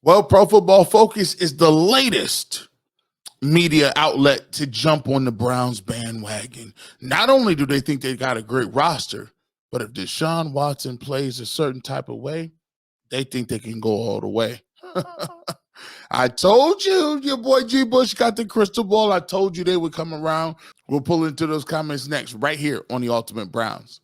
Well, Pro Football Focus is the latest media outlet to jump on the Browns bandwagon. Not only do they think they got a great roster, but if Deshaun Watson plays a certain type of way, they think they can go all the way. I told you, your boy G. Bush got the crystal ball. I told you they would come around. We'll pull into those comments next, right here on the Ultimate Browns.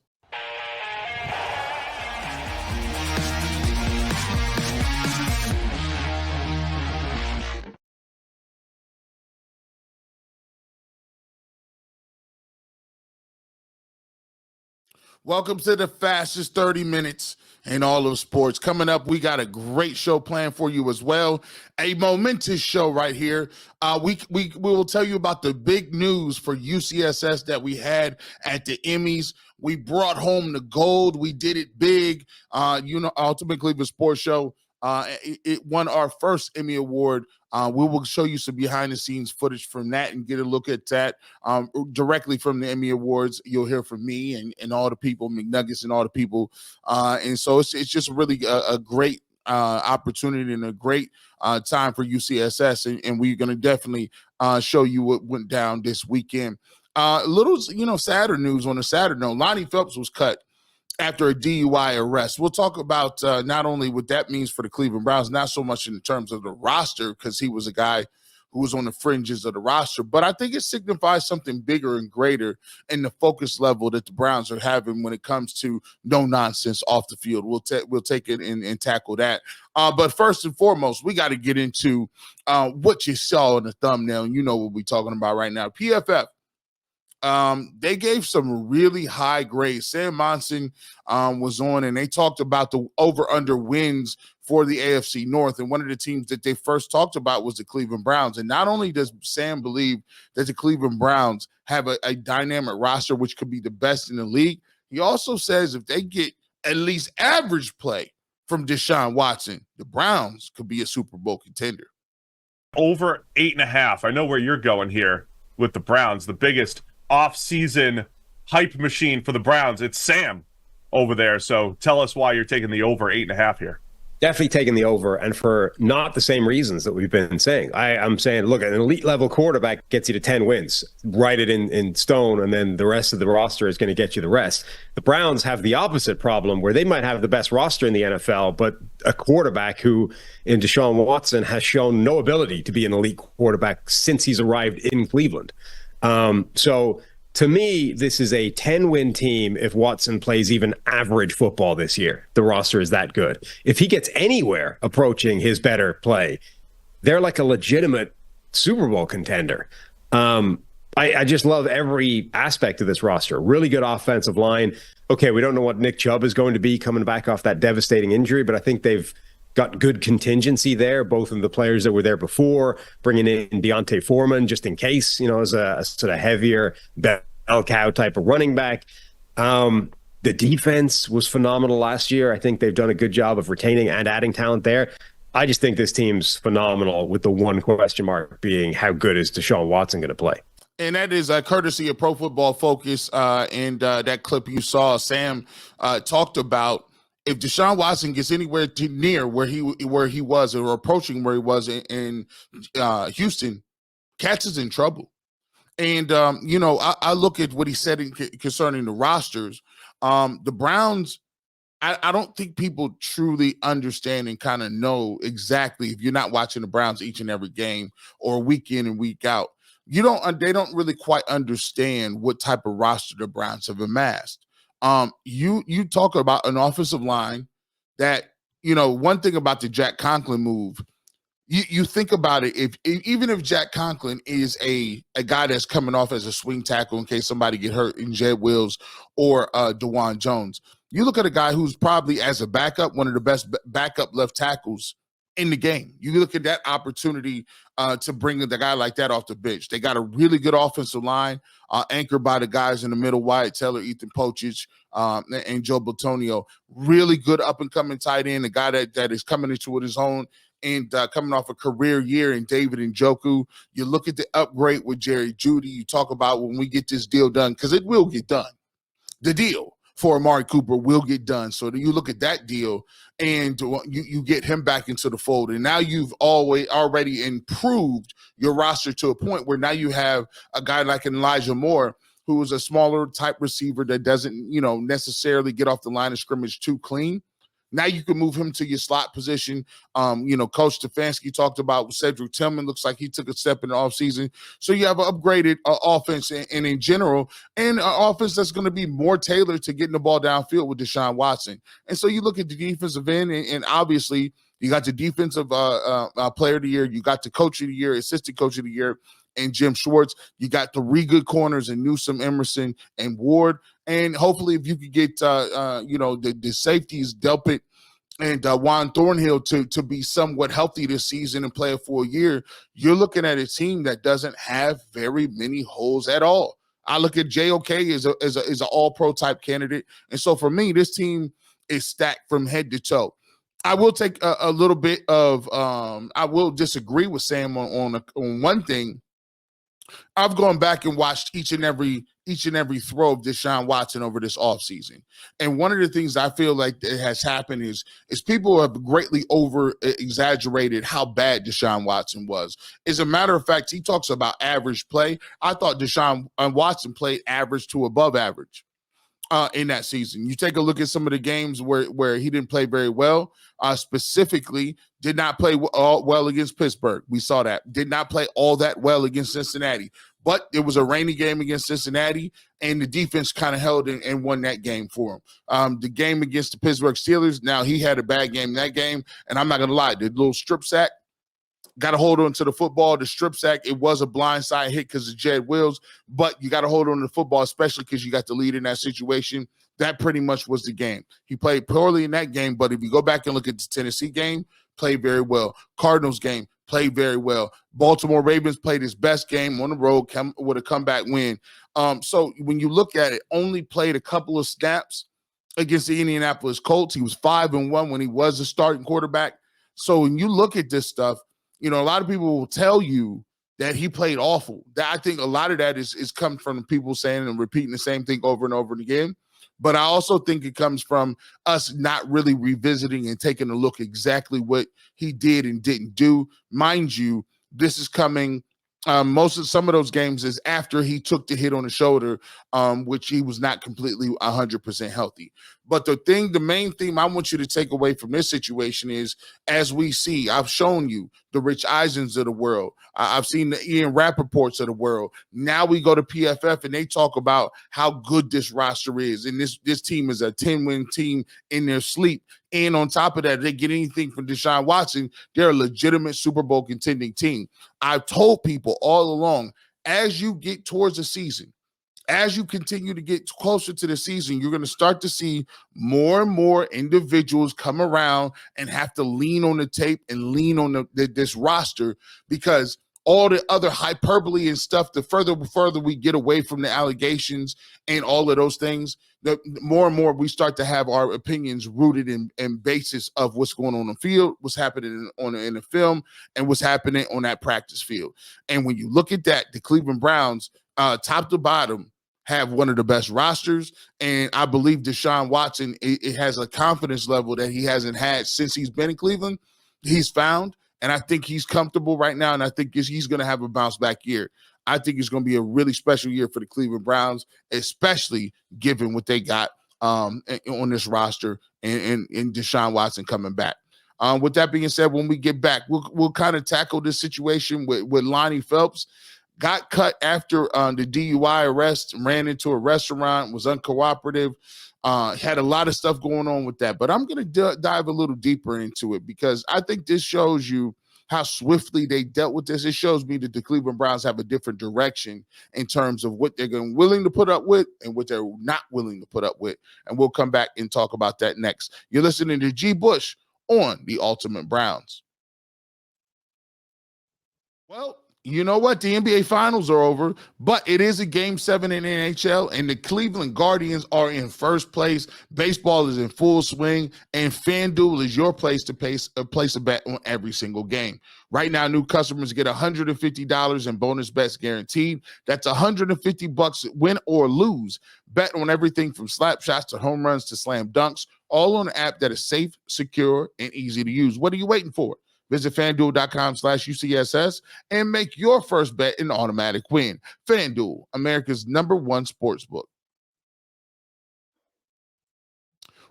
Welcome to the fastest 30 minutes in all of sports. Coming up, we got a great show planned for you as well. A momentous show right here. We will tell you about the big news for UCSS that we had at the Emmys. We brought home the gold. We did it big. Ultimate Cleveland Sports Show. It won our first Emmy Award. We will show you some behind-the-scenes footage from that and get a look at that directly from the Emmy Awards. You'll hear from me and all the people, McNuggets and all the people. And so it's just really a great opportunity and a great time for UCSS. And we're going to definitely show you what went down this weekend. Little, sadder news on a sadder note. Lonnie Phelps was cut after a DUI arrest. We'll talk about not only what that means for the Cleveland Browns, not so much in terms of the roster, because he was a guy who was on the fringes of the roster, but I think it signifies something bigger and greater in the focus level that the Browns are having when it comes to no nonsense off the field. We'll take it and tackle that. But first and foremost, we got to get into what you saw in the thumbnail. You know what we're talking about right now. PFF. They gave some really high grades. Sam Monson was on, and they talked about the over-under wins for the AFC North. And one of the teams that they first talked about was the Cleveland Browns. And not only does Sam believe that the Cleveland Browns have a dynamic roster, which could be the best in the league, he also says if they get at least average play from Deshaun Watson, the Browns could be a Super Bowl contender. Over 8.5. I know where you're going here with the Browns, the biggest off-season hype machine for the Browns. It's Sam over there. So tell us why you're taking the over 8.5 here. Definitely taking the over, and for not the same reasons that we've been saying. I'm saying, look, an elite level quarterback gets you to 10 wins. Write it in stone, and then the rest of the roster is going to get you the rest. The Browns have the opposite problem, where they might have the best roster in the NFL, but a quarterback who, in Deshaun Watson, has shown no ability to be an elite quarterback since he's arrived in Cleveland. So to me, this is a 10-win team if Watson plays even average football this year. The roster is that good. If he gets anywhere approaching his better play, they're like a legitimate Super Bowl contender. I just love every aspect of this roster. Really good offensive line. Okay, we don't know what Nick Chubb is going to be coming back off that devastating injury, but I think they've got good contingency there, both in the players that were there before, bringing in Deontay Foreman just in case, as a sort of heavier bell cow type of running back. The defense was phenomenal last year. I think they've done a good job of retaining and adding talent there. I just think this team's phenomenal, with the one question mark being how good is Deshaun Watson going to play? And that is courtesy of Pro Football Focus. And that clip you saw, Sam talked about, if Deshaun Watson gets anywhere near where he was, or approaching where he was in Houston, Cats is in trouble. And I look at what he said concerning the rosters. The Browns, I don't think people truly understand and kind of know exactly, if you're not watching the Browns each and every game or week in and week out, they don't really quite understand what type of roster the Browns have amassed. You talk about an offensive line that, one thing about the Jack Conklin move, you think about it, even if Jack Conklin is a guy that's coming off as a swing tackle in case somebody get hurt, in Jed Wills or DeJuan Jones, you look at a guy who's probably, as a backup, one of the best backup left tackles in the game. You look at that opportunity to bring the guy like that off the bench. They got a really good offensive line anchored by the guys in the middle, Wyatt Teller, Ethan Pochich, and Joe Bitonio. Really good up-and-coming tight end, a guy that is coming into it his own and coming off a career year in David Njoku. You look at the upgrade with Jerry Jeudy. You talk about when we get this deal done, because it will get done. The deal for Amari Cooper will get done. So you look at that deal and you get him back into the fold. And now you've already improved your roster to a point where now you have a guy like an Elijah Moore, who is a smaller type receiver that doesn't, necessarily get off the line of scrimmage too clean. Now you can move him to your slot position. Coach Stefanski talked about Cedric Tillman. Looks like he took a step in the offseason. So you have an upgraded offense and in general, and an offense that's going to be more tailored to getting the ball downfield with Deshaun Watson. And so you look at the defensive end, and obviously you got the defensive player of the year. You got the coach of the year, assistant coach of the year, and Jim Schwartz. You got 3 good corners in Newsome, Emerson, and Ward. And hopefully if you could get, the safeties, Delpit and Juan Thornhill to be somewhat healthy this season and play a full year, you're looking at a team that doesn't have very many holes at all. I look at JOK as an all-pro type candidate. And so for me, this team is stacked from head to toe. I will take a little bit of I will disagree with Sam on one thing. I've gone back and watched each and every throw of Deshaun Watson over this offseason. And one of the things I feel like that has happened is people have greatly over exaggerated how bad Deshaun Watson was. As a matter of fact, he talks about average play. I thought Deshaun Watson played average to above average in that season. You take a look at some of the games where he didn't play very well, specifically did not play well against Pittsburgh. We saw that. Did not play all that well against Cincinnati. But it was a rainy game against Cincinnati, and the defense kind of held and won that game for him. The game against the Pittsburgh Steelers, now he had a bad game in that game, and I'm not going to lie, the little strip sack, got to hold on to the football. The strip sack, it was a blindside hit because of Jed Wills, but you got to hold on to the football, especially because you got the lead in that situation. That pretty much was the game. He played poorly in that game, but if you go back and look at the Tennessee game, played very well. Cardinals game, played very well. Baltimore Ravens played his best game on the road with a comeback win. So when you look at it, only played a couple of snaps against the Indianapolis Colts. He was 5-1 when he was a starting quarterback. So when you look at this stuff, a lot of people will tell you that he played awful. I think a lot of that is coming from people saying and repeating the same thing over and over again. But I also think it comes from us not really revisiting and taking a look exactly what he did and didn't do. Mind you, this is coming. Some of those games is after he took the hit on the shoulder, which he was not completely 100% healthy. But the main theme I want you to take away from this situation is, as we see, I've shown you the Rich Eisens of the world. I've seen the Ian Rappaports of the world. Now we go to PFF and they talk about how good this roster is. And this team is a 10-win team in their sleep. And on top of that, if they get anything from Deshaun Watson, they're a legitimate Super Bowl contending team. I've told people all along, as you get towards the season, as you continue to get closer to the season, you're going to start to see more and more individuals come around and have to lean on the tape and lean on this roster, because all the other hyperbole and stuff, the further we get away from the allegations and all of those things, the more and more we start to have our opinions rooted in basis of what's going on the field, what's happening in the film, and what's happening on that practice field. And when you look at that, the Cleveland Browns, top to bottom, have one of the best rosters. And I believe Deshaun Watson, it has a confidence level that he hasn't had since he's been in Cleveland. He's found, and I think he's comfortable right now, and I think he's going to have a bounce-back year. I think it's going to be a really special year for the Cleveland Browns, especially given what they got on this roster and Deshaun Watson coming back. With that being said, when we get back, we'll kind of tackle this situation with Lonnie Phelps. Got cut after the DUI arrest, ran into a restaurant, was uncooperative, had a lot of stuff going on with that. But I'm going to dive a little deeper into it, because I think this shows you how swiftly they dealt with this. It shows me that the Cleveland Browns have a different direction in terms of what they're willing to put up with and what they're not willing to put up with. And we'll come back and talk about that next. You're listening to G. Bush on the Ultimate Browns. Well, You know what? The NBA Finals are over, but it is a Game 7 in the NHL, and the Cleveland Guardians are in first place. Baseball is in full swing, and FanDuel is your place to place a bet on every single game. Right now, new customers get $150 in bonus bets guaranteed. That's $150 win or lose. Bet on everything from slap shots to home runs to slam dunks, all on an app that is safe, secure, and easy to use. What are you waiting for? Visit FanDuel.com/UCSS and make your first bet an automatic win. FanDuel, America's #1 sportsbook.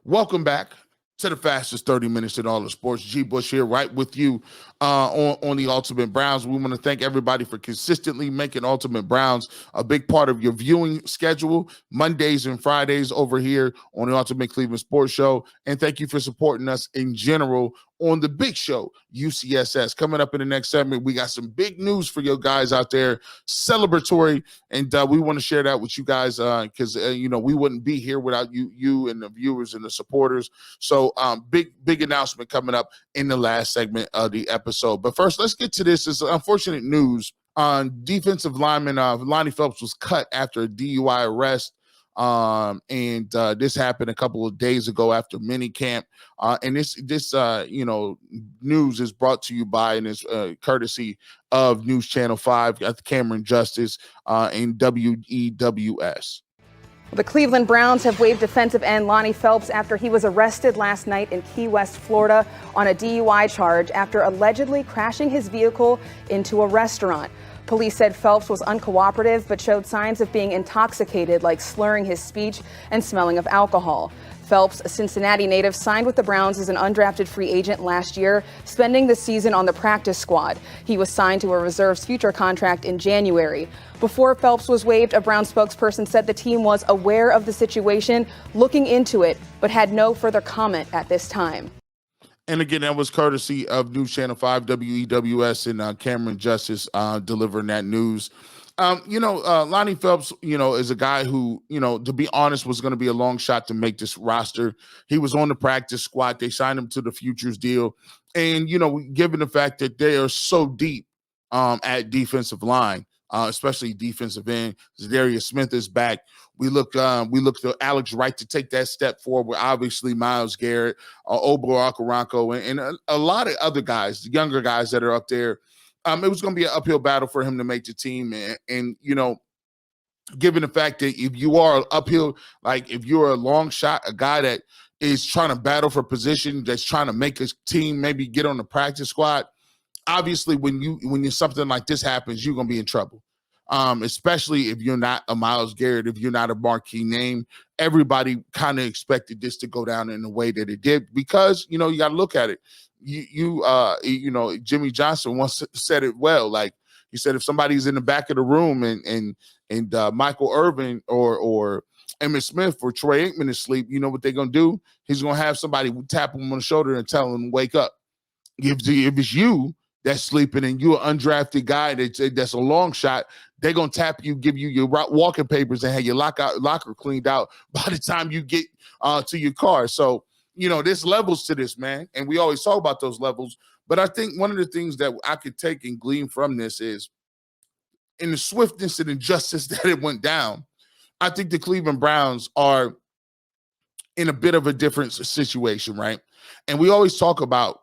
Welcome back to the fastest 30 minutes in all of sports. G. Bush here, right with you on the Ultimate Browns. We want to thank everybody for consistently making Ultimate Browns a big part of your viewing schedule, Mondays and Fridays over here on the Ultimate Cleveland Sports Show. And thank you for supporting us in general on the big show, UCSS. Coming up in the next segment, we got some big news for you guys out there, celebratory, and we want to share that with you guys because, we wouldn't be here without you and the viewers and the supporters. So big announcement coming up in the last segment of the episode. But first, let's get to this. It's unfortunate news. Defensive lineman Lonnie Phelps was cut after a DUI arrest. And this happened a couple of days ago after minicamp. And this news is brought to you by and is courtesy of News Channel 5 at the Cameron Justice and WEWS. The Cleveland Browns have waived defensive end Lonnie Phelps after he was arrested last night in Key West, Florida on a DUI charge after allegedly crashing his vehicle into a restaurant. Police said Phelps was uncooperative but showed signs of being intoxicated, like slurring his speech and smelling of alcohol. Phelps, a Cincinnati native, signed with the Browns as an undrafted free agent last year, spending the season on the practice squad. He was signed to a reserve's future contract in January. Before Phelps was waived, a Browns spokesperson said the team was aware of the situation, looking into it, but had no further comment at this time. And again, that was courtesy of News Channel 5, WEWS, and Cameron Justice delivering that news. Lonnie Phelps, is a guy who, to be honest, was going to be a long shot to make this roster. He was on the practice squad. They signed him to the futures deal. And, given the fact that they are so deep at defensive line, especially defensive end, Zadarius Smith is back. We look to Alex Wright to take that step forward. Obviously, Myles Garrett, Obo Okoronkwo, and a lot of other guys, the younger guys that are up there. It was going to be an uphill battle for him to make the team. And given the fact that if you are uphill, like if you're a long shot, a guy that is trying to battle for position, that's trying to make his team maybe get on the practice squad, obviously when something like this happens, you're going to be in trouble. Especially if you're not a Myles Garrett, if you're not a marquee name. Everybody kind of expected this to go down in the way that it did because, you got to look at it. Jimmy Johnson once said it well. Like he said, if somebody's in the back of the room and Michael Irvin or Emmitt Smith or Troy Aikman is asleep, you know what they're going to do? He's going to have somebody tap him on the shoulder and tell him, wake up. If it's you that's sleeping and you're an undrafted guy that's a long shot, they're going to tap you, give you your walking papers and have your locker cleaned out by the time you get to your car. So, there's levels to this, man. And we always talk about those levels. But I think one of the things that I could take and glean from this is in the swiftness and injustice that it went down, I think the Cleveland Browns are in a bit of a different situation, right? And we always talk about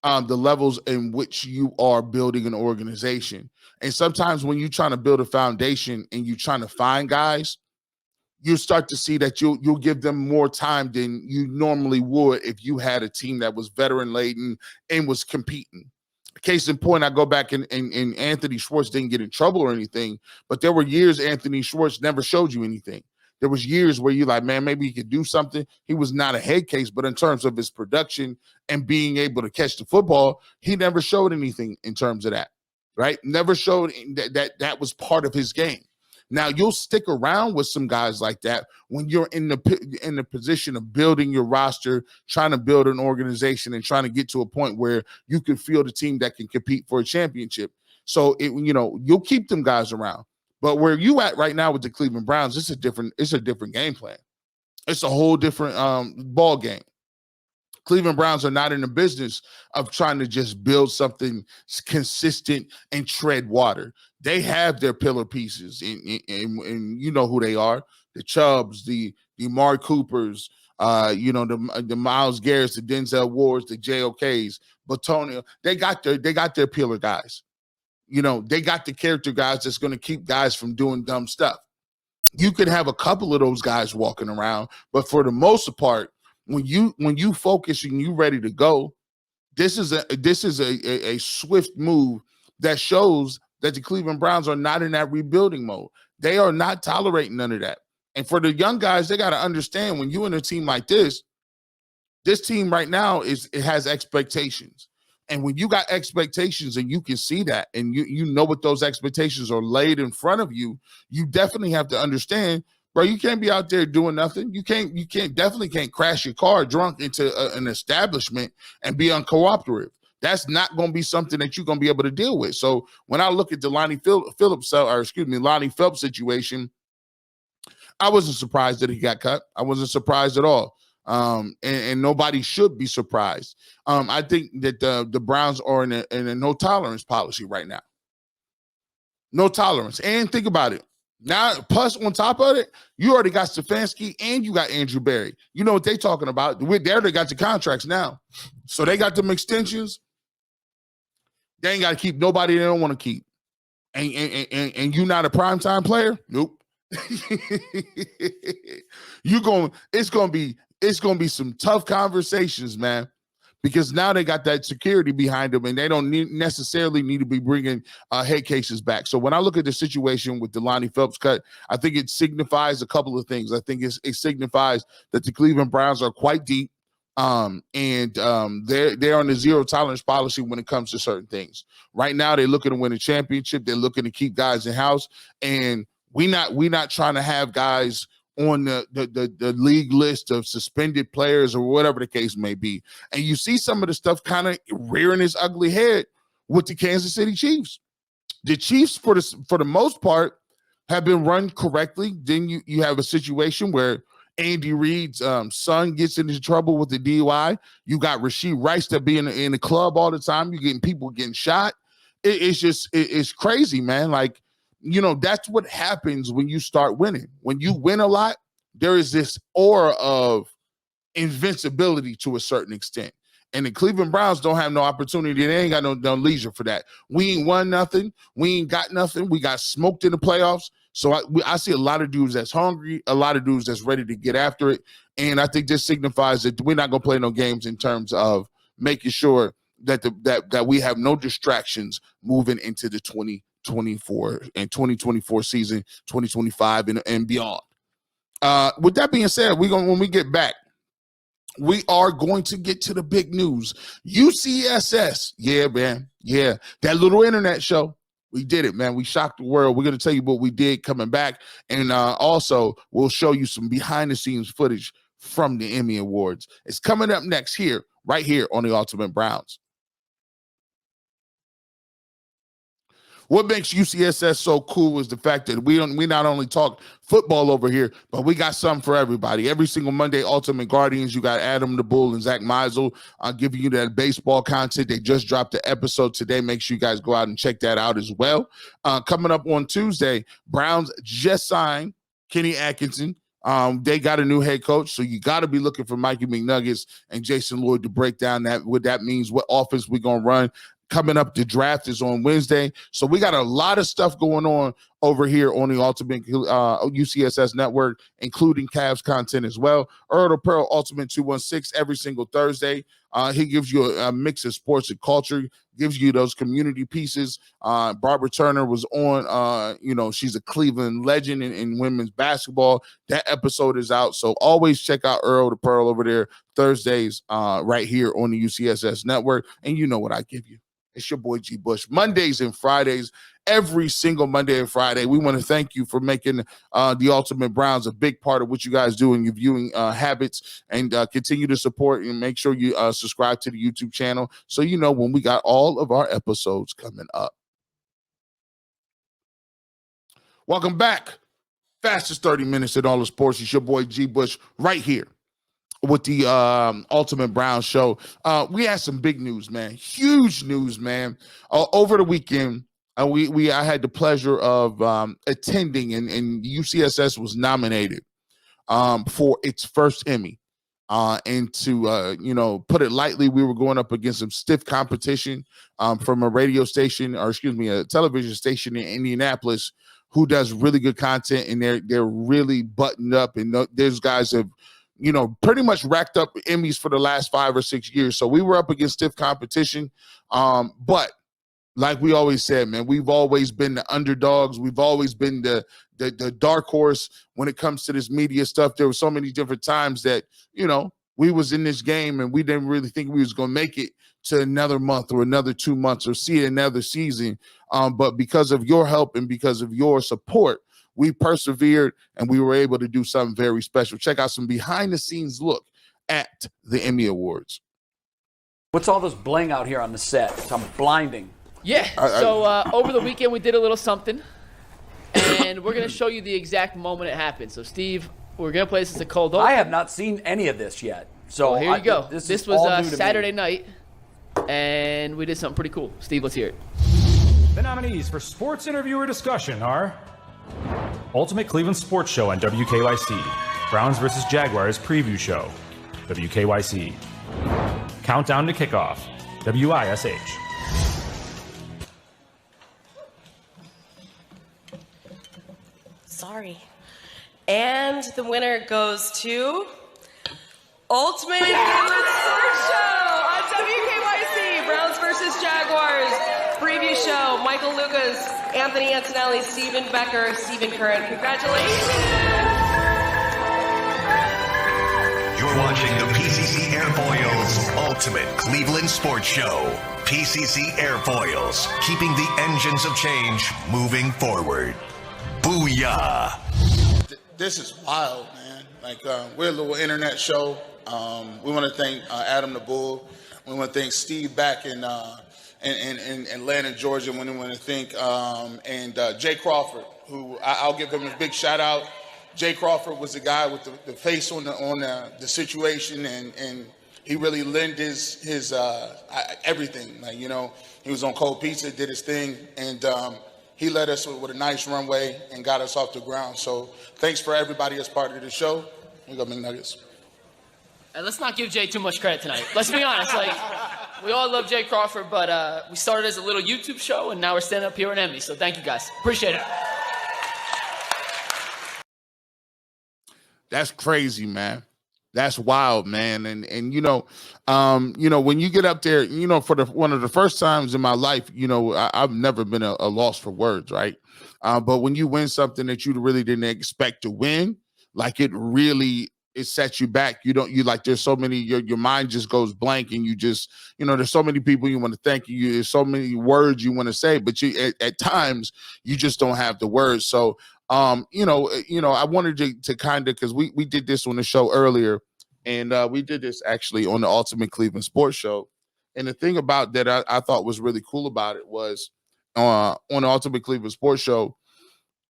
the levels in which you are building an organization. And sometimes when you're trying to build a foundation and you're trying to find guys, you start to see that you'll give them more time than you normally would if you had a team that was veteran laden and was competing. Case in point, I go back and Anthony Schwartz didn't get in trouble or anything, but there were years Anthony Schwartz never showed you anything. There was years where you're like, man, maybe he could do something. He was not a head case, but in terms of his production and being able to catch the football, he never showed anything in terms of that, right? Never showed that was part of his game. Now, you'll stick around with some guys like that when you're in the position of building your roster, trying to build an organization and trying to get to a point where you can field a team that can compete for a championship. So, you'll keep them guys around. But where you at right now with the Cleveland Browns, it's a different game plan. It's a whole different ball game. Cleveland Browns are not in the business of trying to just build something consistent and tread water. They have their pillar pieces, and you know who they are: the Chubbs, the Amari Coopers, the Myles Garretts, the Denzel Wards, the JOKs, Batonio. They got their pillar guys. They got the character guys that's going to keep guys from doing dumb stuff. You could have a couple of those guys walking around, but for the most part, when you focus and you ready to go, this is a swift move that shows that the Cleveland Browns are not in that rebuilding mode. They are not tolerating none of that. And for the young guys, they got to understand, when you're in a team like this team right now it has expectations. And when you got expectations and you can see that, and you know what those expectations are laid in front of you, you definitely have to understand, bro, you can't be out there doing nothing. You definitely can't crash your car drunk into an establishment and be uncooperative. That's not going to be something that you're going to be able to deal with. So when I look at the Lonnie Phelps situation, I wasn't surprised that he got cut. I wasn't surprised at all. And nobody should be surprised. I think that the Browns are in a no tolerance policy right now. No tolerance. And think about it. Now, plus on top of it, you already got Stefanski and you got Andrew Berry. You know what they talking about. They already got the contracts now. So they got them extensions. They ain't got to keep nobody they don't want to keep. And you not a primetime player? Nope. It's gonna be some tough conversations, man, because now they got that security behind them, and they don't necessarily need to be bringing head cases back. So when I look at the situation with the Lonnie Phelps cut, I think it signifies a couple of things. I think it signifies that the Cleveland Browns are quite deep, and they're on the zero tolerance policy when it comes to certain things. Right now, they're looking to win a championship. They're looking to keep guys in house, and we not trying to have guys on the league list of suspended players or whatever the case may be. And you see some of the stuff kind of rearing its ugly head with the Kansas City Chiefs. The Chiefs, for the most part, have been run correctly. Then you have a situation where Andy Reid's son gets into trouble with the DUI. You got Rashee Rice that be in the club all the time. You're getting people getting shot. It's crazy, man. Like, that's what happens when you start winning. When you win a lot, there is this aura of invincibility to a certain extent. And the Cleveland Browns don't have no opportunity. They ain't got no leisure for that. We ain't won nothing. We ain't got nothing. We got smoked in the playoffs. So I see a lot of dudes that's hungry, a lot of dudes that's ready to get after it. And I think this signifies that we're not going to play no games in terms of making sure that we have no distractions moving into the 2024 and 2024 season, 2025 and beyond. With that being said, when we get back, we are going to get to the big news. UCSS, yeah, man, yeah, that little internet show. We did it, man. We shocked the world. We're going to tell you what we did coming back, and also we'll show you some behind-the-scenes footage from the Emmy Awards. It's coming up next right here on the Ultimate Browns. What makes UCSS so cool is the fact that we not only talk football over here, but we got something for everybody. Every single Monday, Ultimate Guardians, you got Adam the Bull and Zach Meisel giving you that baseball content. They just dropped the episode today. Make sure you guys go out and check that out as well. Coming up on Tuesday, Browns just signed Kenny Atkinson. They got a new head coach, so you got to be looking for Mikey McNuggets and Jason Lloyd to break down what that means, what offense we're going to run. Coming up, the draft is on Wednesday. So we got a lot of stuff going on over here on the Ultimate UCSS Network, including Cavs content as well. Earl the Pearl Ultimate 216 every single Thursday. He gives you a mix of sports and culture, gives you those community pieces. Barbara Turner was on, she's a Cleveland legend in women's basketball. That episode is out. So always check out Earl the Pearl over there Thursdays right here on the UCSS Network. And you know what I give you. It's your boy G Bush. Mondays and Fridays, every single Monday and Friday. We want to thank you for making the Ultimate Browns a big part of what you guys do in your viewing habits, and continue to support and make sure you subscribe to the YouTube channel so you know when we got all of our episodes coming up. Welcome back. Fastest 30 minutes in all of sports. It's your boy G Bush right here Ultimate Brown show. We had some big news, man. Huge news, man. Over the weekend, I had the pleasure of attending, and UCSS was nominated for its first Emmy. And to put it lightly, we were going up against some stiff competition from a radio station, or excuse me, a television station in Indianapolis, who does really good content, and they're really buttoned up, and those guys have pretty much racked up Emmys for the last 5 or 6 years. So we were up against stiff competition, but like we always said, man, we've always been the underdogs. We've always been the dark horse when it comes to this media stuff. There were so many different times that, we was in this game and we didn't really think we was going to make it to another month or another 2 months or see another season. But because of your help and because of your support, we persevered and we were able to do something very special. Check out some behind the scenes look at the Emmy Awards. What's all this bling out here on the set? It's blinding. Yeah, so over the weekend we did a little something, and we're going to show you the exact moment it happened. So, Steve, we're going to play this as a cold open. I have not seen any of this yet. So well, here you go. This was Saturday me. night, and we did something pretty cool. Steve, let's hear it. The nominees for Sports Interviewer Discussion are Ultimate Cleveland Sports Show on WKYC, Browns vs. Jaguars Preview Show, WKYC, Countdown to Kickoff, WISH. Sorry. And the winner goes to Ultimate Cleveland Sports Show on WKYC, Browns vs. Jaguars Preview Show. Michael Lucas, Anthony Antonelli, Stephen Becker, Stephen Curran. Congratulations. You're watching the PCC Airfoils Ultimate Cleveland Sports Show. PCC Airfoils, keeping the engines of change moving forward. Booyah! This is wild, man. Like, we're a little internet show. We want to thank Adam the Bull. We want to thank Steve back in Atlanta, Georgia. We want to thank Jay Crawford, who I'll give him a big shout out. Jay Crawford was the guy with the face on the situation, and he really lent his everything. Like, he was on Cold Pizza, did his thing, and he led us with a nice runway and got us off the ground. So thanks for everybody as part of the show. We got McNuggets. And let's not give Jay too much credit tonight. Let's be honest. Like, we all love Jay Crawford, but we started as a little YouTube show, and now we're standing up here in Emmy. So thank you, guys. Appreciate it. That's crazy, man. That's wild, man. And when you get up there, for one of the first times in my life, I've never been a loss for words, right? But when you win something that you really didn't expect to win, like it sets you back. There's so many, your mind just goes blank, and you just, there's so many people you want to thank you. There's so many words you want to say, but at times you just don't have the words. So, I wanted to kind of, because we did this on the show earlier, and we did this actually on the Ultimate Cleveland Sports Show. And the thing about that I thought was really cool about it was on the Ultimate Cleveland Sports Show,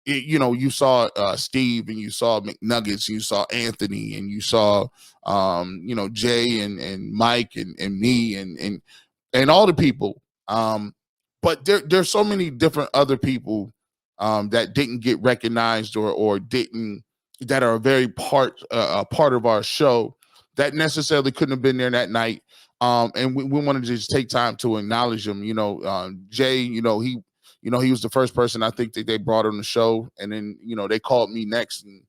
you saw Steve, and you saw McNuggets, you saw Anthony, and you saw Jay and Mike and me and all the people. But there's so many different other people that didn't get recognized or didn't, that are a very part of our show that necessarily couldn't have been there that night. And we wanted to just take time to acknowledge them. Jay, he was the first person I think that they brought on the show. And then, they called me next, and,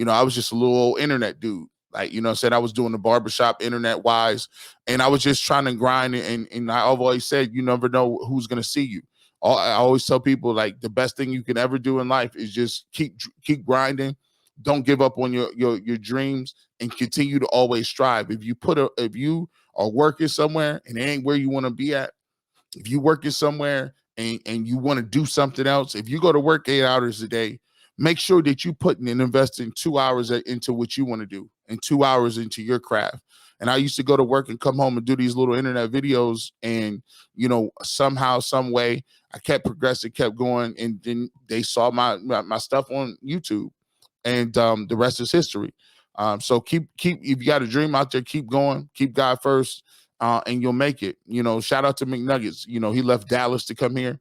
I was just a little old internet dude. Like, said I was doing the barbershop internet wise, and I was just trying to grind. And I've always said, you never know who's going to see you. I always tell people, like, the best thing you can ever do in life is just keep grinding. Don't give up on your dreams, and continue to always strive. If you are working somewhere and it ain't where you want to be at, if you working somewhere and you want to do something else, if you go to work 8 hours a day, make sure that you put and invest in 2 hours into what you want to do, and 2 hours into your craft. And I used to go to work and come home and do these little internet videos, and somehow, some way, I kept progressing, kept going, and then they saw my stuff on YouTube, and the rest is history. So keep if you got a dream out there, keep going, keep God first, and you'll make it. Shout out to McNuggets. He left Dallas to come here.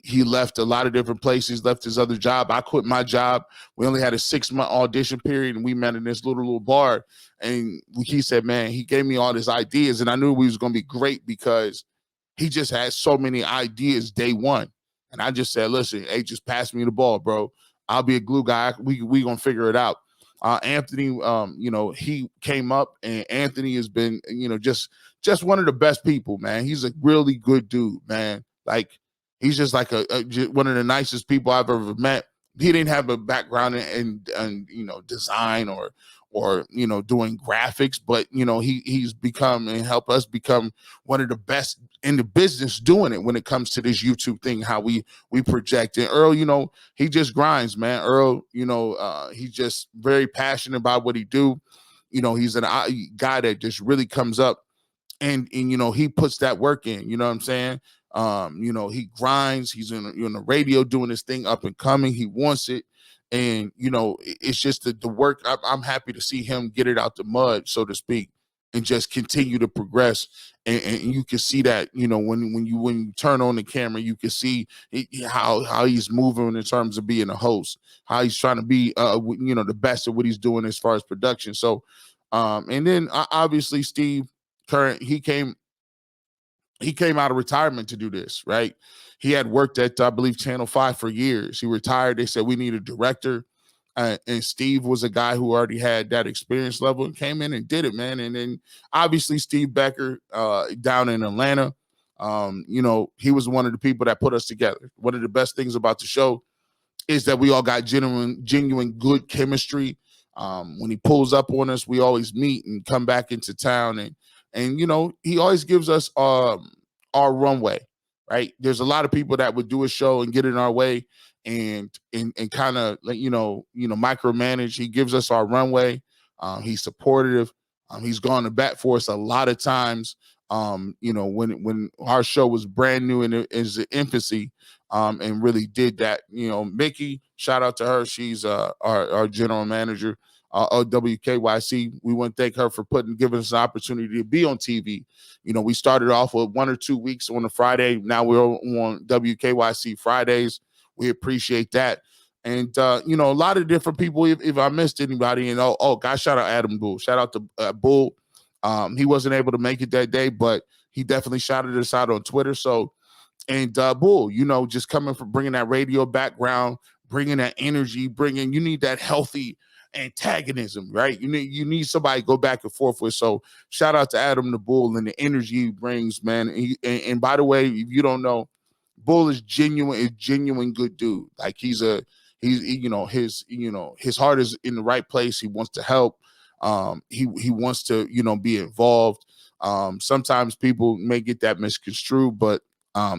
He left a lot of different places, left his other job. I quit my job. We only had a 6-month audition period, and we met in this little bar. And he said, man, he gave me all his ideas, and I knew we was going to be great because he just had so many ideas day one. And I just said, listen, hey, just pass me the ball, bro. I'll be a glue guy. We going to figure it out. Anthony, he came up, and Anthony has been, just one of the best people, man. He's a really good dude, man. Like, he's just like one of the nicest people I've ever met. He didn't have a background in design or doing graphics, but he's become and helped us become one of the best in the business doing it when it comes to this YouTube thing, how we project. And Earl, he just grinds, man. Earl, he's just very passionate about what he do. He's a guy that just really comes up and he puts that work in. You know what I'm saying? He grinds. He's in the radio doing this thing up and coming. He wants it. And, it's just the work. I'm happy to see him get it out the mud, so to speak, and just continue to progress. And you can see that, when you turn on the camera, you can see how he's moving in terms of being a host, how he's trying to be, the best of what he's doing as far as production. So, and then obviously Steve Current, he came out of retirement to do this, right? He had worked at, I believe, Channel 5 for years. He retired. They said, we need a director. And Steve was a guy who already had that experience level and came in and did it, man. And then obviously Steve Becker down in Atlanta, he was one of the people that put us together. One of the best things about the show is that we all got genuine good chemistry. When he pulls up on us, we always meet and come back into town. And he always gives us our runway, right? There's a lot of people that would do a show and get in our way and kind of micromanage. He gives us our runway. He's supportive. He's gone to bat for us a lot of times. When our show was brand new in its infancy, and really did that. Mickey, shout out to her. She's our general manager. WKYC, we want to thank her for giving us an opportunity to be on TV. We started off with 1 or 2 weeks on a Friday. Now we're on WKYC Fridays. We appreciate that. And, a lot of different people, if I missed anybody, and guys, shout out Adam Bull. Shout out to Bull. He wasn't able to make it that day, but he definitely shouted us out on Twitter. So, and Bull, just coming from bringing that radio background, bringing that energy, you need that healthy antagonism, right? You need somebody to go back and forth with. So shout out to Adam the Bull and the energy he brings, man. And by the way, if you don't know, Bull is genuine good dude. Like his heart is in the right place. He wants to help. He wants to be involved. Sometimes people may get that misconstrued, but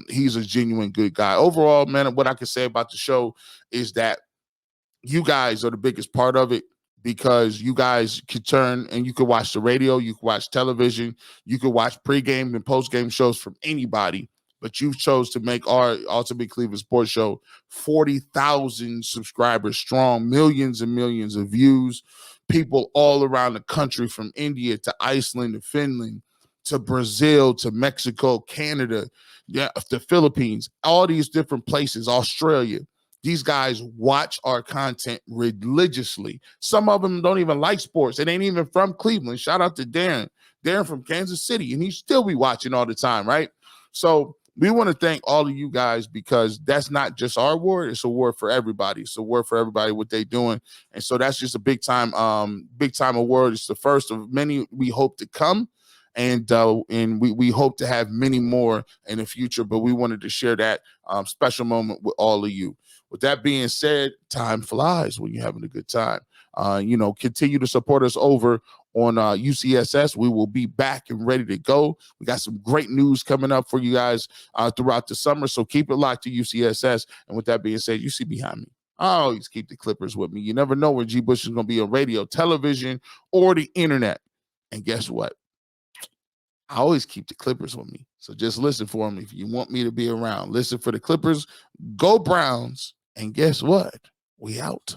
he's a genuine good guy. Overall, man, what I can say about the show is that you guys are the biggest part of it, because you guys could turn and you could watch the radio, you could watch television, you could watch pregame and postgame shows from anybody, but you chose to make our Ultimate Cleveland Sports Show 40,000 subscribers strong, millions and millions of views, people all around the country, from India to Iceland to Finland to Brazil to Mexico, Canada, the Philippines, all these different places, Australia. These guys watch our content religiously. Some of them don't even like sports. It ain't even from Cleveland. Shout out to Darren. Darren from Kansas City, and he still be watching all the time, right? So we want to thank all of you guys, because that's not just our award. It's a award for everybody. It's a award for everybody, what they're doing. And so that's just a big time award. It's the first of many we hope to come. And we hope to have many more in the future, but we wanted to share that special moment with all of you. With that being said, time flies when you're having a good time. Continue to support us over on UCSS. We will be back and ready to go. We got some great news coming up for you guys throughout the summer, so keep it locked to UCSS. And with that being said, you see behind me, I always keep the Clippers with me. You never know when G. Bush is going to be on radio, television, or the internet. And guess what? I always keep the Clippers with me. So just listen for them if you want me to be around. Listen for the Clippers. Go Browns. And guess what? We out.